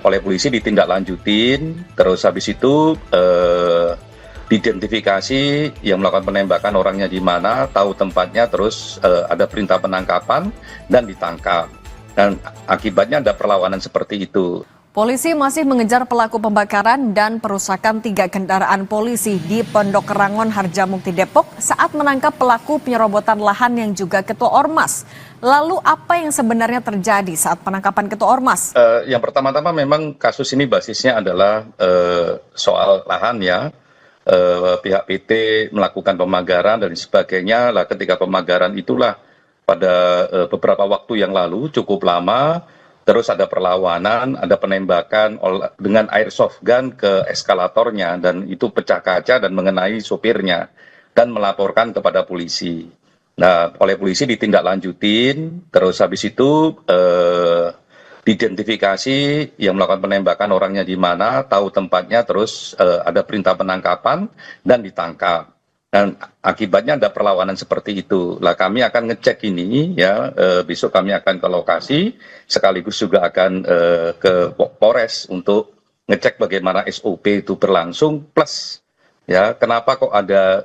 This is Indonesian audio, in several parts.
Oleh polisi ditindaklanjutin, terus habis itu diidentifikasi yang melakukan penembakan orangnya di mana, tahu tempatnya, terus ada perintah penangkapan dan ditangkap. Dan akibatnya ada perlawanan seperti itu. Polisi masih mengejar pelaku pembakaran dan perusakan 3 kendaraan polisi di Pondok Rangon, Harjamukti, Depok saat menangkap pelaku penyerobotan lahan yang juga ketua Ormas. Lalu apa yang sebenarnya terjadi saat penangkapan ketua Ormas? Yang pertama-tama memang kasus ini basisnya adalah soal lahan ya. Pihak PT melakukan pemagaran dan sebagainya. Lah ketika pemagaran itulah pada beberapa waktu yang lalu cukup lama. Terus ada perlawanan, ada penembakan dengan airsoft gun ke eskalatornya dan itu pecah kaca dan mengenai sopirnya dan melaporkan kepada polisi. Nah, oleh polisi ditindaklanjutin, terus habis itu diidentifikasi yang melakukan penembakan orangnya di mana, tahu tempatnya, terus ada perintah penangkapan dan ditangkap. Dan akibatnya ada perlawanan seperti itu. Lah kami akan ngecek ini ya, besok kami akan ke lokasi, sekaligus juga akan ke Polres untuk ngecek bagaimana SOP itu berlangsung, plus ya kenapa kok ada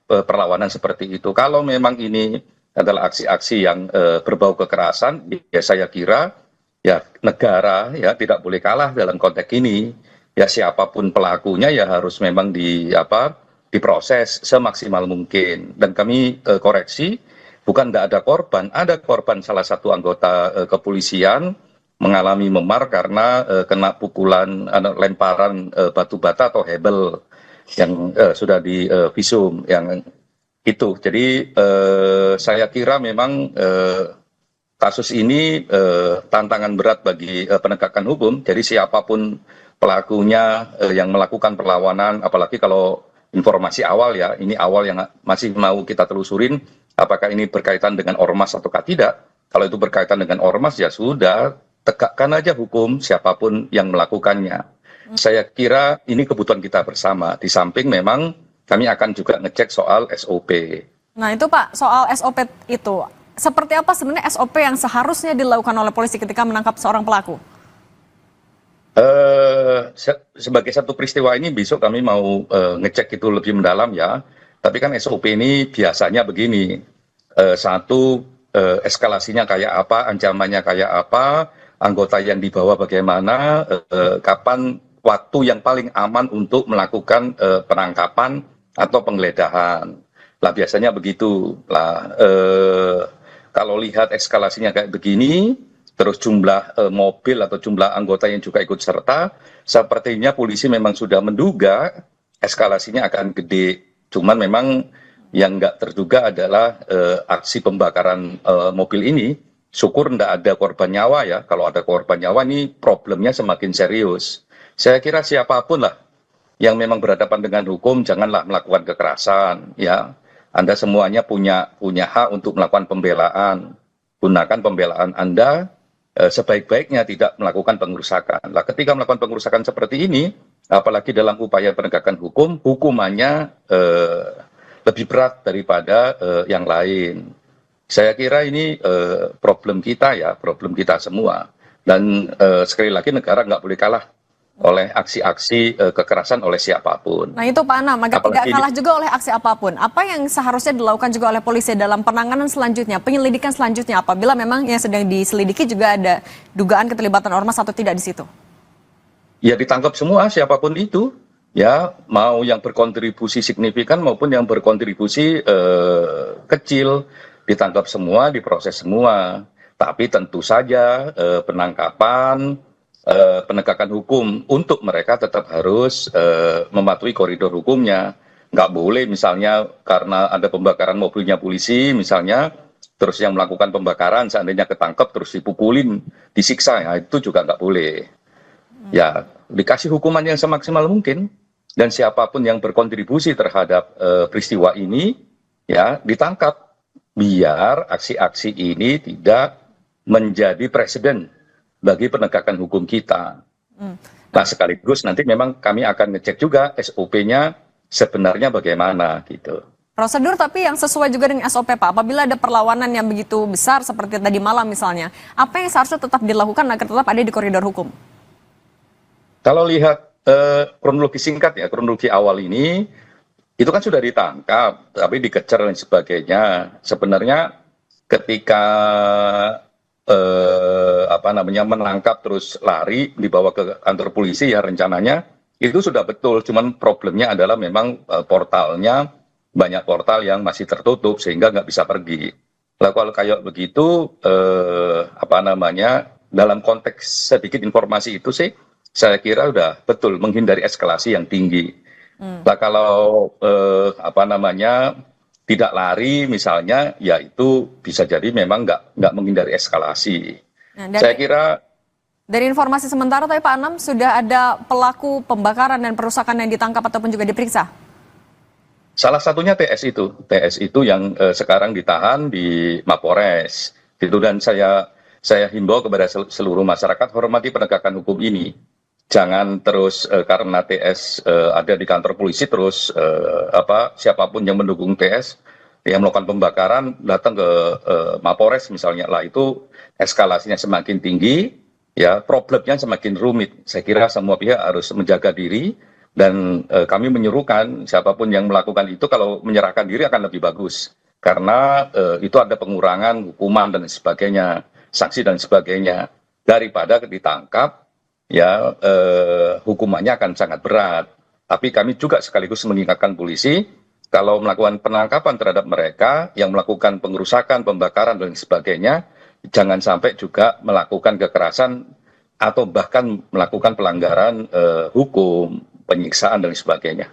perlawanan seperti itu. Kalau memang ini adalah aksi-aksi yang berbau kekerasan, ya saya kira ya negara ya tidak boleh kalah dalam konteks ini. Ya siapapun pelakunya ya harus memang diproses semaksimal mungkin. Dan kami koreksi, bukan tidak ada korban salah satu anggota kepolisian mengalami memar karena kena pukulan lemparan batu bata atau hebel yang sudah di visum yang itu. Jadi saya kira memang kasus ini tantangan berat bagi penegakan hukum. Jadi siapapun pelakunya yang melakukan perlawanan, apalagi kalau informasi awal ya, ini awal yang masih mau kita telusurin, apakah ini berkaitan dengan ormas ataukah tidak. Kalau itu berkaitan dengan ormas ya sudah, tegakkan aja hukum siapapun yang melakukannya. Saya kira ini kebutuhan kita bersama, di samping memang kami akan juga ngecek soal SOP. Nah itu Pak, soal SOP itu, seperti apa sebenarnya SOP yang seharusnya dilakukan oleh polisi ketika menangkap seorang pelaku? Sebagai satu peristiwa ini besok kami mau ngecek itu lebih mendalam ya. Tapi kan SOP ini biasanya begini, satu eskalasinya kayak apa, ancamannya kayak apa, anggota yang dibawa bagaimana, kapan waktu yang paling aman untuk melakukan penangkapan atau penggeledahan. Lah biasanya begitu. Lah kalau lihat eskalasinya kayak begini, terus jumlah mobil atau jumlah anggota yang juga ikut serta, sepertinya polisi memang sudah menduga eskalasinya akan gede. Cuman memang yang nggak terduga adalah aksi pembakaran mobil ini. Syukur nggak ada korban nyawa ya. Kalau ada korban nyawa ini problemnya semakin serius. Saya kira siapapun lah yang memang berhadapan dengan hukum, janganlah melakukan kekerasan. Ya, Anda semuanya punya hak untuk melakukan pembelaan. Gunakan pembelaan Anda sebaik-baiknya, tidak melakukan pengerusakan. Lah ketika melakukan pengerusakan seperti ini, apalagi dalam upaya penegakan hukum, hukumannya lebih berat daripada yang lain. Saya kira ini problem kita ya, problem kita semua. Dan sekali lagi negara nggak boleh kalah oleh aksi-aksi kekerasan oleh siapapun. Nah itu Pak Anam, agar tidak kalah juga oleh aksi apapun. Apa yang seharusnya dilakukan juga oleh polisi dalam penanganan selanjutnya, penyelidikan selanjutnya apabila memang yang sedang diselidiki juga ada dugaan keterlibatan ormas atau tidak di situ? Ya ditangkap semua siapapun itu, ya mau yang berkontribusi signifikan maupun yang berkontribusi kecil, ditangkap semua, diproses semua. Tapi tentu saja penangkapan, penegakan hukum untuk mereka tetap harus mematuhi koridor hukumnya. Nggak boleh misalnya karena ada pembakaran mobilnya polisi misalnya, terus yang melakukan pembakaran seandainya ketangkep terus dipukulin, disiksa, ya itu juga nggak boleh. Ya dikasih hukuman yang semaksimal mungkin, dan siapapun yang berkontribusi terhadap peristiwa ini ya ditangkap, biar aksi-aksi ini tidak menjadi presiden bagi penegakan hukum kita. Nah sekaligus nanti memang kami akan ngecek juga SOP-nya sebenarnya bagaimana gitu. Prosedur tapi yang sesuai juga dengan SOP Pak, apabila ada perlawanan yang begitu besar seperti tadi malam misalnya, apa yang seharusnya tetap dilakukan agar tetap ada di koridor hukum? Kalau lihat kronologi singkat ya, kronologi awal ini, itu kan sudah ditangkap, tapi dikejar dan sebagainya. Sebenarnya ketika menangkap terus lari dibawa ke kantor polisi ya rencananya itu sudah betul. Cuman problemnya adalah memang portalnya banyak portal yang masih tertutup sehingga nggak bisa pergi. Lah kalau kayak begitu dalam konteks sedikit informasi itu sih saya kira udah betul menghindari eskalasi yang tinggi. Nah kalau tidak lari misalnya, ya itu bisa jadi memang nggak menghindari eskalasi. Nah, Saya kira dari informasi sementara tadi Pak Anam sudah ada pelaku pembakaran dan perusakan yang ditangkap ataupun juga diperiksa. salah satunya TS itu yang sekarang ditahan di Mapores. Gitu, dan saya himbau kepada seluruh masyarakat hormati penegakan hukum ini. Jangan terus karena TS ada di kantor polisi terus siapapun yang mendukung TS yang melakukan pembakaran datang ke Mapores misalnya, lah itu eskalasinya semakin tinggi, ya problemnya semakin rumit. Saya kira semua pihak harus menjaga diri dan kami menyuruhkan siapapun yang melakukan itu kalau menyerahkan diri akan lebih bagus karena itu ada pengurangan hukuman dan sebagainya, sanksi dan sebagainya, daripada ditangkap. Ya hukumannya akan sangat berat. Tapi kami juga sekaligus mengingatkan polisi kalau melakukan penangkapan terhadap mereka yang melakukan pengerusakan, pembakaran dan sebagainya, jangan sampai juga melakukan kekerasan atau bahkan melakukan pelanggaran hukum, penyiksaan dan sebagainya.